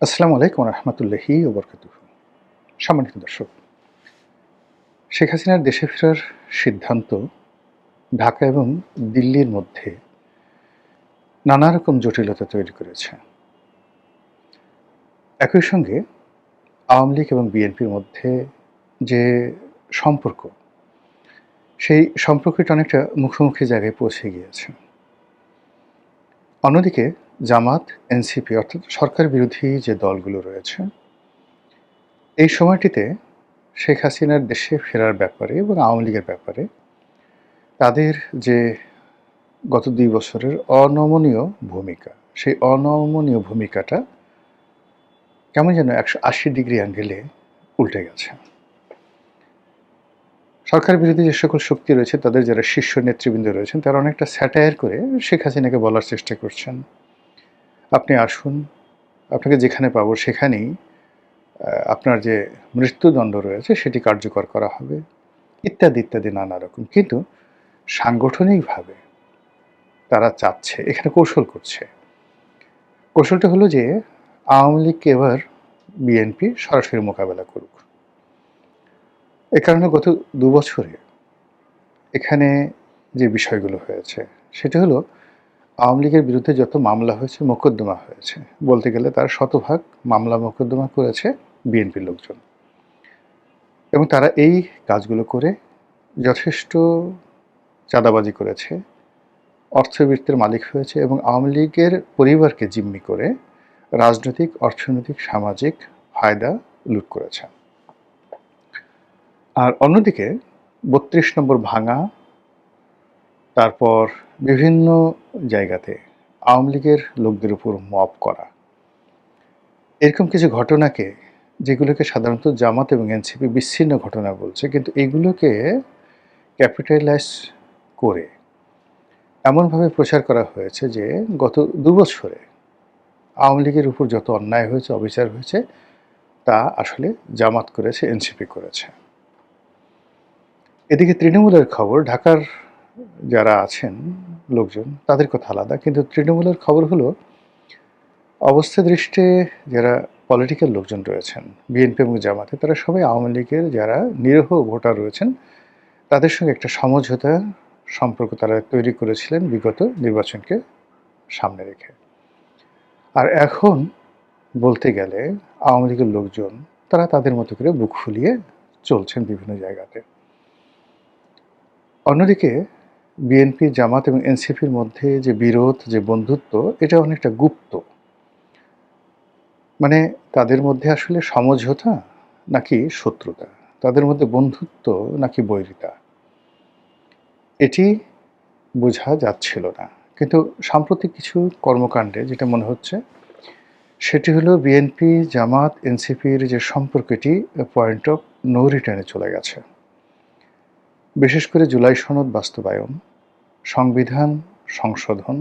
আসসালামু আলাইকুম রহমতুল্লাহি ওবরকাতুহু। সম্মানিত দর্শক, শেখ হাসিনার দেশে ফেরার সিদ্ধান্ত ঢাকা এবং দিল্লির মধ্যে নানা রকম জটিলতা তৈরি করেছে। একই সঙ্গে আওয়ামী লীগ এবং বিএনপির মধ্যে যে সম্পর্ক, সেই সম্পর্কটা অনেকটা মুখোমুখি জায়গায় পৌঁছে গিয়েছে। অন্যদিকে জামাত, এনসিপি অর্থাৎ সরকার বিরোধী যে দলগুলো রয়েছে, এই সময়টিতে শেখ হাসিনার দেশে ফেরার ব্যাপারে এবং আওয়ামী লীগের ব্যাপারে তাদের যে গত ২ বছরের অনমনীয় ভূমিকা, সেই অনমনীয় ভূমিকাটা কেমন যেন ১৮০ ডিগ্রি অ্যাঙ্গেলে উল্টে গেছে। সরকার বিরোধী যে সকল শক্তি রয়েছে, তাদের যারা শীর্ষ নেতৃবৃন্দ রয়েছেন, তারা অনেকটা স্যাটায়ার করে শেখ হাসিনাকে বলার চেষ্টা করছেন, "আপনি আসুন, আপনাকে যেখানে পাবো সেখানেই আপনার যে মৃত্যুদণ্ড রয়েছে সেটি কার্যকর করা হবে", ইত্যাদি, ইত্যাদি নানা রকম। কিন্তু সাংগঠনিকভাবে তারা চাচ্ছে, এখানে কৌশল করছে। কৌশলটা হলো যে আওয়ামী লীগকে এবার বিএনপি সরাসরি মোকাবেলা করুক। এ কারণে গত ২ বছরে এখানে যে বিষয়গুলো হয়েছে সেটা হলো আওয়ামী লীগের বিরুদ্ধে যত মামলা হয়েছে, মোকদ্দমা হয়েছে, বলতে গেলে তার শতভাগ মামলা মোকদ্দমা করেছে বিএনপির লোকজন। এবং তারা এই কাজগুলো করে যথেষ্ট চাঁদাবাজি করেছে, অর্থবৃত্তের মালিক হয়েছে এবং আওয়ামী লীগের পরিবারকে জিম্মি করে রাজনৈতিক, অর্থনৈতিক, সামাজিক ফায়দা লুট করেছে। আর অন্যদিকে ৩২ নম্বর ভাঙা, তারপর বিভিন্ন জায়গাতে আওয়ামী লীগের লোকদের উপর মব করা, এরকম কিছু ঘটনাকে, যেগুলোকে সাধারণত জামাত এবং এনসিপি বিচ্ছিন্ন ঘটনা বলছে, কিন্তু এগুলোকে ক্যাপিটালাইজ করে এমনভাবে প্রচার করা হয়েছে যে গত ২ বছরে আওয়ামী লীগের উপর যত অন্যায় হয়েছে, অবিচার হয়েছে, তা আসলে জামাত করেছে, এনসিপি করেছে। এদিকে তৃণমূলের খবর, ঢাকার যারা আছেন লোকজন তাদের কথা আলাদা, কিন্তু তৃণমূলের খবর হলো অবস্থা দৃষ্টে যারা পলিটিক্যাল লোকজন রয়েছেন বিএনপি এবং জামাতে, তারা সবাই আওয়ামী লীগের যারা নিরীহ ভোটার রয়েছেন তাদের সঙ্গে একটা সমঝোতা সম্পর্ক তারা তৈরি করেছিলেন বিগত নির্বাচনকে সামনে রেখে। আর এখন বলতে গেলে আওয়ামী লীগের লোকজন তারা তাদের মতো করে বুক ফুলিয়ে চলছেন বিভিন্ন জায়গাতে। অন্যদিকে বিএনপি, জামাত এবং এনসিপির মধ্যে যে বিরোধ, যে বন্ধুত্ব, এটা অনেকটা গুপ্ত। মানে তাদের মধ্যে আসলে সমঝোতা নাকি শত্রুতা, তাদের মধ্যে বন্ধুত্ব নাকি বৈরিতা, এটি বোঝা যাচ্ছিল না। কিন্তু সাম্প্রতিক কিছু কর্মকাণ্ডে যেটা মনে হচ্ছে সেটি হলো বিএনপি, জামাত, এনসিপির যে সম্পর্কটি পয়েন্ট অফ নো রিটার্নে চলে গেছে। বিশেষ করে জুলাই সনদ বাস্তবায়ন, সংবিধান সংশোধন,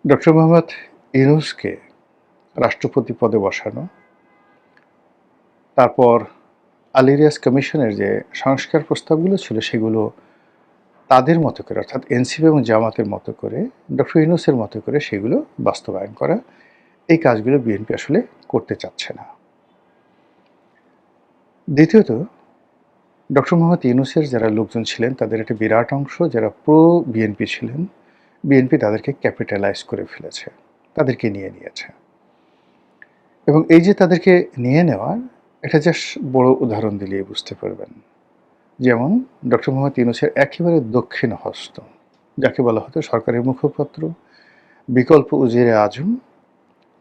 ডক্টর মোহাম্মদ ইউনূসকে রাষ্ট্রপতি পদে বসানো, তারপর আলী রিয়াজ কমিশনের যে সংস্কার প্রস্তাবগুলো ছিল সেগুলো তাদের মতো করে, অর্থাৎ এনসিপি এবং জামাতের মতো করে, ডক্টর ইউনূসের মতো করে সেগুলো বাস্তবায়ন করা, এই কাজগুলো বিএনপি আসলে করতে চাচ্ছে না। দ্বিতীয়ত, ডক্টর মোহাম্মদ ইউনূসের যারা লোকজন ছিলেন তাদের একটা বিরাট অংশ যারা প্রো বিএনপি ছিলেন, বিএনপি তাদেরকে ক্যাপিটালাইজ করে ফেলেছে, তাদেরকে নিয়ে নিয়েছে। এবং এই যে তাদেরকে নিয়ে নেওয়া, এটা জাস্ট বড় উদাহরণ দিলেই বুঝতে পারবেন। যেমন ডক্টর মোহাম্মদ ইউনূসের একেবারে দক্ষিণ হস্ত, যাকে বলা হতো সরকারের মুখপাত্র, বিকল্প উজিরে আজম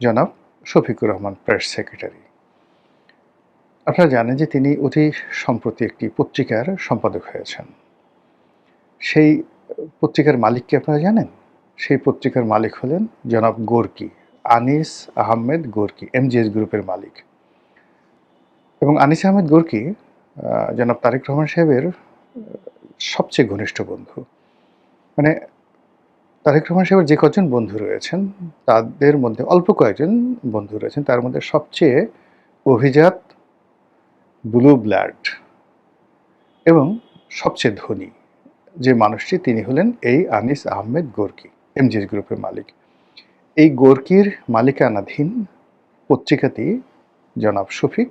জনাব শফিকুর রহমান, প্রেস সেক্রেটারি। আপনারা জানেন যে তিনি অতি সম্প্রতি একটি পত্রিকার সম্পাদক হয়েছেন। সেই পত্রিকার মালিক কি আপনারা জানেন? সেই পত্রিকার মালিক হলেন জনাব Gorky, Anis Ahmed Gorky, MGS গ্রুপের মালিক। এবং আনিস আহমেদ গোর্কি জনাব তারেক রহমান সাহেবের সবচেয়ে ঘনিষ্ঠ বন্ধু। মানে তারেক রহমান সাহেবের যে কজন বন্ধু রয়েছেন তাদের মধ্যে অল্প কয়েকজন বন্ধু রয়েছেন, তার মধ্যে সবচেয়ে অভিজাত, ব্লু ব্লাড এবং সবচেয়ে ধনী যে মানুষটি, তিনি হলেন এই আনিস আহমেদ গোর্কি, এমজিএস গ্রুপের মালিক। এই গোর্কির মালিকানাধীন পত্রিকাটি জনাব শফিক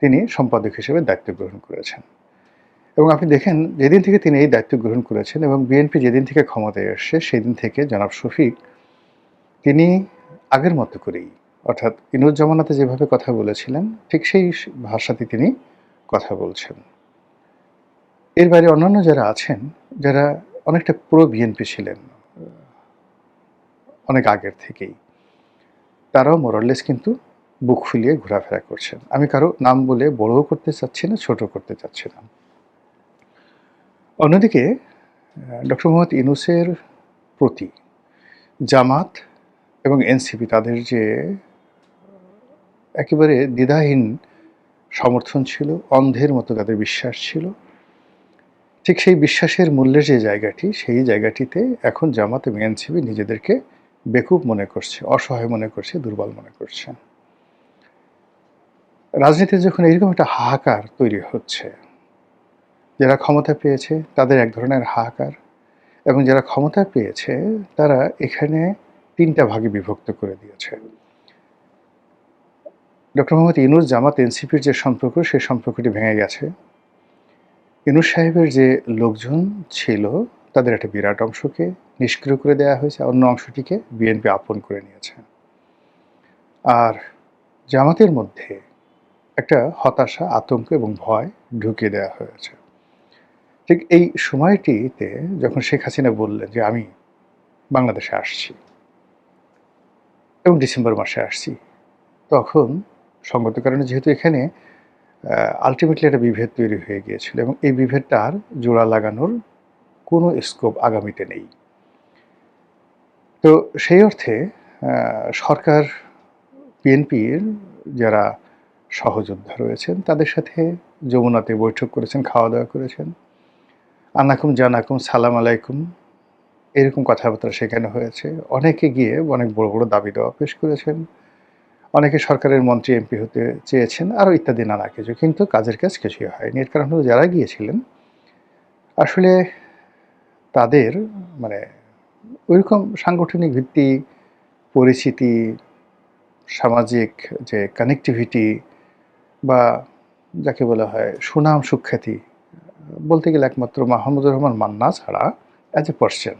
তিনি সম্পাদক হিসেবে দায়িত্ব গ্রহণ করেছেন। এবং আপনি দেখেন যেদিন থেকে তিনি এই দায়িত্ব গ্রহণ করেছেন এবং বিএনপি যেদিন থেকে ক্ষমতায় এসছে সেদিন থেকে জনাব শফিক তিনি আগের মতো করেই, অর্থাৎ ইনুস জামানাতে যেভাবে কথা বলেছিলেন ঠিক সেই ভাষাতে তিনি কথা বলছেন। এর বাইরে অন্যান্য যারা আছেন, যারা অনেকটা প্রো বিএনপি ছিলেন অনেক আগের থেকেই, তারাও মোরাললেস কিন্তু বুক ফুলিয়ে ঘোরাফেরা করছেন। আমি কারো নাম বলে বড়ও করতে চাচ্ছি না, ছোট করতে চাচ্ছি না। অন্যদিকে ডক্টর মোহাম্মদ ইউনূসের প্রতি জামাত এবং এনসিপি তাদের যে একেবারে দ্বিধাহীন সমর্থন ছিল, অন্ধের মতো তাদের বিশ্বাস ছিল, ঠিক সেই বিশ্বাসের মূল্যের যে জায়গাটি, সেই জায়গাটিতে এখন জামাত এবং এনসিপি নিজেদেরকে বেকুব মনে করছে, অসহায় মনে করছে, দুর্বল মনে করছে। রাজনীতিতে যখন এইরকম একটা হাহাকার তৈরি হচ্ছে, যারা ক্ষমতা পেয়েছে তাদের এক ধরনের হাহাকার, এবং যারা ক্ষমতা পেয়েছে তারা এখানে তিনটা ভাগে বিভক্ত করে দিয়েছে। ডক্টর মোহাম্মদ ইউনূস জামাত এনসিপির যে সম্পর্ক, সেই সম্পর্কটি ভেঙে গেছে। ইউনূস সাহেবের যে লোকজন ছিল তাদের একটা বিরাট অংশকে নিষ্ক্রিয় করে দেওয়া হয়েছে, অন্য অংশটিকে বিএনপি আপন করে নিয়েছে। আর জামাতের মধ্যে একটা হতাশা, আতঙ্ক এবং ভয় ঢুকিয়ে দেওয়া হয়েছে। ঠিক এই সময়টিতে যখন শেখ হাসিনা বললেন যে আমি বাংলাদেশে আসছি এবং ডিসেম্বর মাসে আসছি, তখন সঙ্গত কারণে যেহেতু এখানে আলটিমেটলি একটা বিভেদ তৈরি হয়ে গিয়েছিল এবং এই বিভেদটা আর জোড়া লাগানোর কোনো স্কোপ আগামীতে নেই। তো সেই অর্থে সরকার, বিএনপির যারা সহযোদ্ধা রয়েছেন তাদের সাথে যমুনাতে বৈঠক করেছেন, খাওয়া দাওয়া করেছেন, আনাকুম জানাকুম সালাম আলাইকুম এরকম কথাবার্তা সেখানে হয়েছে। অনেকে গিয়ে অনেক বড় বড় দাবি দেওয়া পেশ করেছেন, অনেকে সরকারের মন্ত্রী এমপি হতে চেয়েছেন, আরও ইত্যাদি নানা কিছু, কিন্তু কাজের কাজ কিছুই হয়নি। এর কারণ হলো যারা গিয়েছিলেন আসলে তাদের মানে ওইরকম সাংগঠনিক ভিত্তি, পরিচিতি, সামাজিক যে কানেক্টিভিটি বা যাকে বলা হয় সুনাম সুখ্যাতি, বলতে গেলে একমাত্র মাহমুদুর রহমান মান্না ছাড়া অ্যাজ এ পার্সন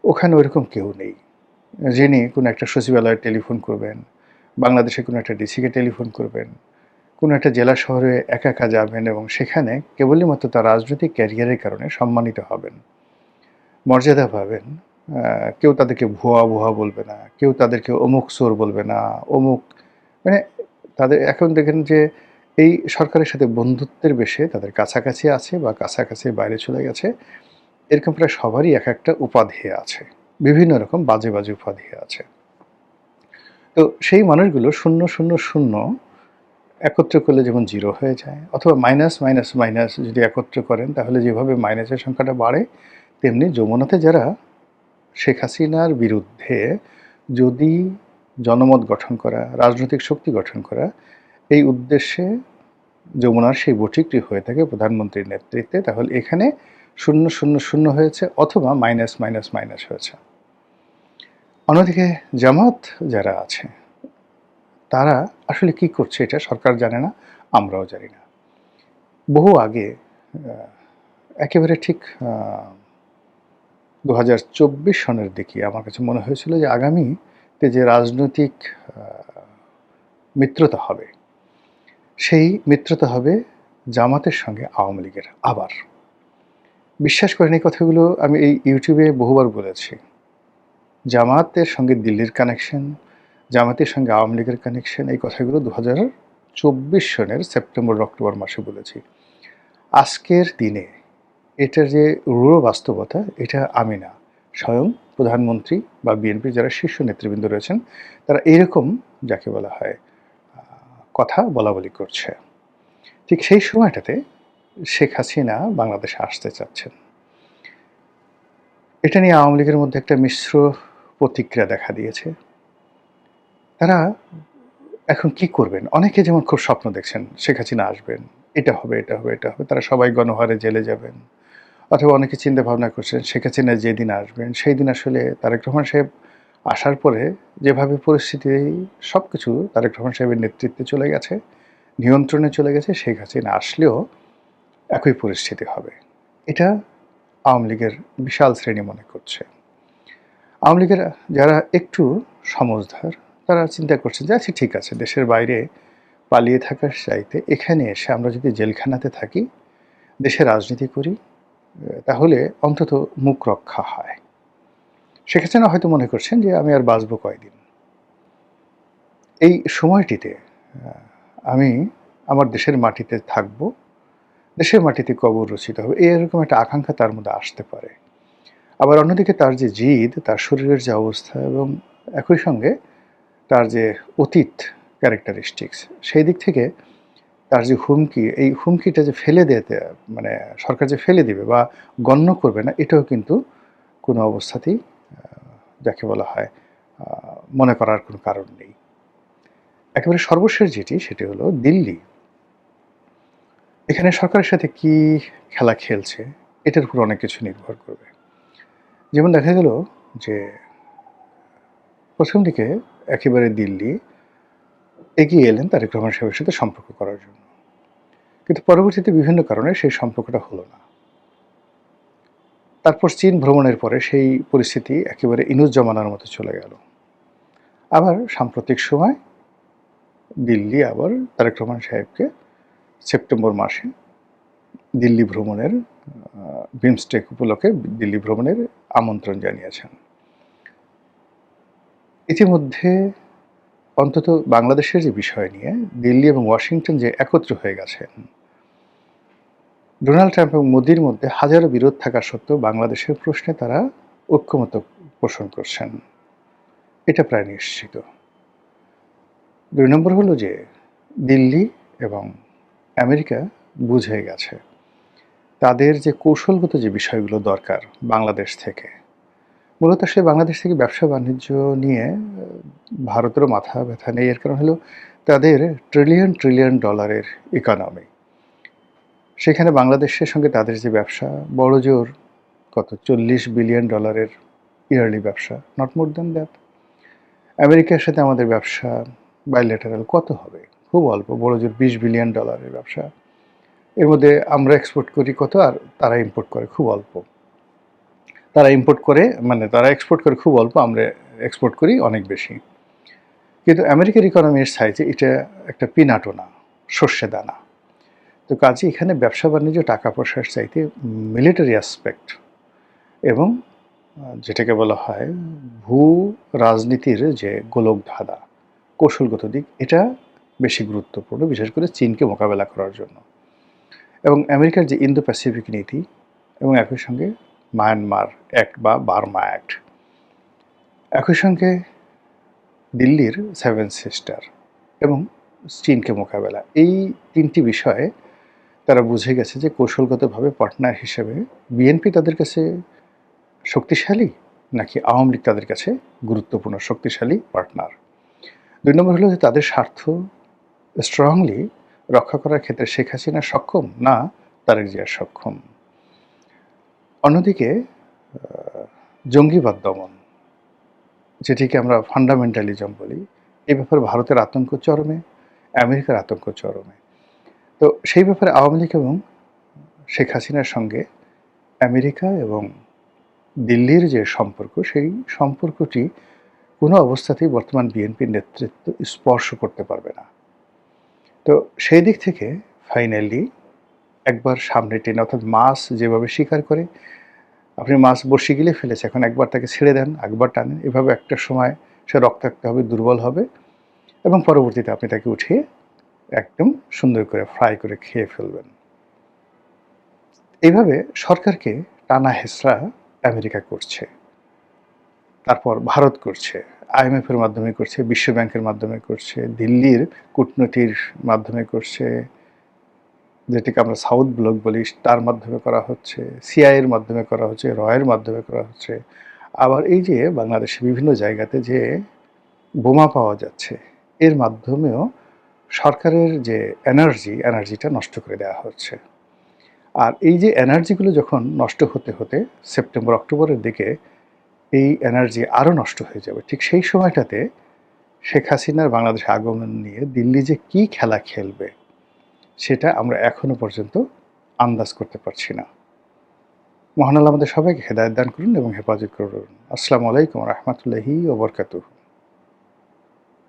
ওখানে ওইরকম কেউ নেই যিনি কোনো একটা সচিবালয়ে টেলিফোন করবেন, বাংলাদেশে কোনো একটা ডিসিকে টেলিফোন করবেন, কোনো একটা জেলা শহরে একা একা যাবেন এবং সেখানে কেবলই মাত্র তার রাজনৈতিক ক্যারিয়ারের কারণে সম্মানিত হবেন, মর্যাদা পাবেন। কেউ তাদেরকে ভুয়া ভুয়া বলবে না, কেউ তাদেরকে অমুক চোর বলবে না, অমুক মানে তাদের এখন দেখেন যে এই সরকারের সাথে বন্ধুত্বের বেশে তাদের কাছাকাছি আছে বা কাছাকাছি বাইরে চলে গেছে, এরকম প্রায় সবারই এক একটা উপাধি আছে, বিভিন্ন রকম বাজে বাজে উপাধি আছে। তো সেই মানুষগুলো শূন্য শূন্য শূন্য একত্র করলে যেমন জিরো হয়ে যায়, অথবা মাইনাস মাইনাস মাইনাস যদি একত্র করেন তাহলে যেভাবে মাইনাসের সংখ্যাটা বাড়ে, তেমনি যমুনাতে যারা শেখ হাসিনার বিরুদ্ধে যদি জনমত গঠন করা, রাজনৈতিক শক্তি গঠন করা, এই উদ্দেশ্যে যমুনার সেই বৈঠকটি হয়ে থাকে প্রধানমন্ত্রীর নেতৃত্বে, তাহলে এখানে শূন্য শূন্য শূন্য হয়েছে অথবা মাইনাস মাইনাস মাইনাস হয়েছে। অন্যদিকে জামাত যারা আছে তারা আসলে কি করছে এটা সরকার জানে না, আমরাও জানি না। বহু আগে একেবারে ঠিক 2024 সনের দিকে আমার কাছে মনে হয়েছিল যে আগামীতে যে রাজনৈতিক মিত্রতা হবে, সেই মিত্রতা হবে জামাতের সঙ্গে আওয়ামী লীগের। আবার বিশ্বাস করেন এই কথাগুলো আমি এই ইউটিউবে বহুবার বলেছি। জামাতের সঙ্গে দিল্লির কানেকশন, জামাতের সঙ্গে আওয়ামী লীগের কানেকশন, এই কথাগুলো 2024 সনের সেপ্টেম্বর অক্টোবর মাসে বলেছি। আজকের দিনে এটার যে রূঢ় বাস্তবতা, এটা আমি না, স্বয়ং প্রধানমন্ত্রী বা বিএনপির যারা শীর্ষ নেতৃবৃন্দ রয়েছেন তারা এইরকম যাকে বলা হয় কথা বলাবলি করছে। ঠিক সেই সময়টাতে শেখ হাসিনা বাংলাদেশে আসতে চাচ্ছেন। এটা নিয়ে আওয়ামী লীগের মধ্যে একটা মিশ্র প্রতিক্রিয়া দেখা দিয়েছে। তারা এখন কি করবেন? অনেকে যেমন খুব স্বপ্ন দেখছেন শেখ হাসিনা আসবেন, এটা হবে এটা হবে এটা হবে, তারা সবাই গণহারে জেলে যাবেন। অথবা অনেকে চিন্তা ভাবনা করছেন শেখ হাসিনা যেদিন আসবেন সেই দিন আসলে তারেক রহমান সাহেব আসার পরে যেভাবে পরিস্থিতি সব কিছু তারেক রহমান সাহেবের নেতৃত্বে চলে গেছে, নিয়ন্ত্রণে চলে গেছে, শেখ হাসিনা আসলেও একই পরিস্থিতি হবে। এটা আওয়ামী লীগের বিশাল শ্রেণী মনে করছে। আওয়ামী লীগের যারা একটু সমঝদার তারা চিন্তা করছেন যে আচ্ছা ঠিক আছে, দেশের বাইরে পালিয়ে থাকার চাইতে এখানে এসে আমরা যদি জেলখানাতে থাকি, দেশে রাজনীতি করি, তাহলে অন্তত মুখ রক্ষা হয়। শেখ হাসিনা হয়তো মনে করছেন যে আমি আর বাঁচব কয়দিন, এই সময়টিতে আমি আমার দেশের মাটিতে থাকব, দেশের মাটিতে কবর রচিত হবে, এরকম একটা আকাঙ্ক্ষা তার মধ্যে আসতে পারে। আবার অন্যদিকে তার যে জিদ, তার শরীরের যে অবস্থা এবং একই সঙ্গে তার যে অতীত ক্যারেক্টারিস্টিক্স, সেই দিক থেকে তার যে হুমকি, এই হুমকিটা যে ফেলে দিতে মানে সরকার যে ফেলে দিবে বা গণ্য করবে না, এটাও কিন্তু কোনো অবস্থাতেই যাকে বলা হয় মনে করার কোনো কারণ নেই। একেবারে সর্বশেষ যেটি, সেটি হলো দিল্লি। এখানে সরকারের সাথে কি খেলা খেলছে, এটার উপর অনেক কিছু নির্ভর করবে। যেমন দেখা গেল যে প্রথম দিকে একেবারে দিল্লি এগিয়ে এলেন তারেক রহমান সাহেবের সাথে সম্পর্ক করার জন্য, কিন্তু পরবর্তীতে বিভিন্ন কারণে সেই সম্পর্কটা হলো না। তারপর চীন ভ্রমণের পরে সেই পরিস্থিতি একেবারে ইনুস জমানার মতো চলে গেল। আবার সাম্প্রতিক সময় দিল্লি আবার তারেক রহমান সাহেবকে সেপ্টেম্বর মাসে দিল্লি ভ্রমণের বিমস্টেক উপলক্ষে দিল্লি ভ্রমণের আমন্ত্রণ জানিয়েছেন। ইতিমধ্যে অন্তত বাংলাদেশের যে বিষয় নিয়ে দিল্লি এবং ওয়াশিংটন যে একত্র হয়ে গেছেন, ডোনাল্ড ট্রাম্প এবং মোদির মধ্যে হাজারো বিরোধ থাকা সত্ত্বেও বাংলাদেশের প্রশ্নে তারা ঐক্যমত্য পোষণ করছেন, এটা প্রায় নিশ্চিত। ২ নম্বর হলো যে দিল্লি এবং আমেরিকা বুঝে গেছে তাদের যে কৌশলগত যে বিষয়গুলো দরকার বাংলাদেশ থেকে, মূলত সে বাংলাদেশ থেকে ব্যবসা বাণিজ্য নিয়ে ভারতেরও মাথা ব্যথা নেই। এর কারণ হলো তাদের ট্রিলিয়ন ট্রিলিয়ন ডলারের ইকোনমি, সেখানে বাংলাদেশের সঙ্গে তাদের যে ব্যবসা বড় জোর কত $40 বিলিয়ন ইয়ারলি ব্যবসা, নট মোর দ্যান দ্যাট। আমেরিকার সাথে আমাদের ব্যবসা বাইলেটারাল কত হবে, খুব অল্প, বড় জোর $20 বিলিয়ন ব্যবসা। এর মধ্যে আমরা এক্সপোর্ট করি কত আর তারা ইম্পোর্ট করে খুব অল্প। তারা ইম্পোর্ট করে তারা এক্সপোর্ট করে খুব অল্প, আমরা এক্সপোর্ট করি অনেক বেশি। কিন্তু আমেরিকার ইকোনমির সাইজে এটা একটা পিনাটও না, সর্ষে দানা। তো কাজে এখানে ব্যবসা বাণিজ্য টাকা পয়সার চাইতে মিলিটারি অ্যাসপেক্ট এবং যেটাকে বলা হয় ভূ রাজনীতির যে গোলকধাঁধা, কৌশলগত দিক, এটা বেশি গুরুত্বপূর্ণ, বিশেষ করে চীনকে মোকাবেলা করার জন্য। এবং আমেরিকার যে ইন্দো প্যাসিফিক নীতি এবং একই সঙ্গে মায়ানমার অ্যাক্ট বা বার্মা অ্যাক্ট, একই সঙ্গে দিল্লির 7 সিস্টার এবং চীনকে মোকাবেলা, এই 3টি বিষয়ে তারা বুঝে গেছে যে কৌশলগতভাবে পার্টনার হিসেবে বিএনপি তাদের কাছে শক্তিশালী নাকি আওয়ামী লীগ তাদের কাছে গুরুত্বপূর্ণ শক্তিশালী পার্টনার। 2 নম্বর হলো যে তাদের স্বার্থ স্ট্রংলি রক্ষা করার ক্ষেত্রে শেখ হাসিনা সক্ষম না তারেক জিয়া সক্ষম। অন্যদিকে জঙ্গিবাদ দমন, যেটিকে আমরা ফান্ডামেন্টালিজম বলি, এই ব্যাপারে ভারতের আতঙ্ক চরমে, আমেরিকার আতঙ্ক চরমে। তো সেই ব্যাপারে আওয়ামী লীগ এবং শেখ হাসিনার সঙ্গে আমেরিকা এবং দিল্লির যে সম্পর্ক, সেই সম্পর্কটি কোনো অবস্থাতেই বর্তমান বিএনপির নেতৃত্ব স্পর্শ করতে পারবে না। তো সেই দিক থেকে ফাইনালি একবার সামনে টেনে, অর্থাৎ মাছ যেভাবে শিকার করে, আপনি মাছ বড়শি গিলে ফেলেছে, এখন একবার তাকে ছেড়ে দেন, একবার টানেন, এভাবে একটা সময় সে রক্তাক্ত হবে, দুর্বল হবে এবং পরবর্তীতে আপনি তাকে উঠিয়ে একদম সুন্দর করে ফ্রাই করে খেয়ে ফেলবেন। এইভাবে সরকারকে টানা হেঁচড়া আমেরিকা করছে, তারপর ভারত করছে, আইএমএফের মাধ্যমে করছে, বিশ্ব ব্যাংকের মাধ্যমে করছে, দিল্লির কূটনীতির মাধ্যমে করছে, যেটিকে আমরা সাউথ ব্লক বলি, তার মাধ্যমে করা হচ্ছে, সিআইয়ের মাধ্যমে করা হচ্ছে, রয়ের মাধ্যমে করা হচ্ছে। আবার এই যে বাংলাদেশে বিভিন্ন জায়গাতে যে বোমা পাওয়া যাচ্ছে, এর মাধ্যমেও সরকারের যে এনার্জিটা নষ্ট করে দেওয়া হচ্ছে। আর এই যে এনার্জিগুলো যখন নষ্ট হতে হতে সেপ্টেম্বর অক্টোবরের দিকে এই এনার্জি আরও নষ্ট হয়ে যাবে। ঠিক সেই সময়টাতে শেখ হাসিনার বাংলাদেশে আগমন নিয়ে দিল্লি যে কী খেলা খেলবে, সেটা আমরা এখনো পর্যন্ত আন্দাজ করতে পারছি না। মহান আল্লাহ আমাদের সবাইকে হেদায়েত দান করুন এবং হেফাজত করুন। আসসালামু আলাইকুম ওয়া রাহমাতুল্লাহি ওয়া বারাকাতুহু।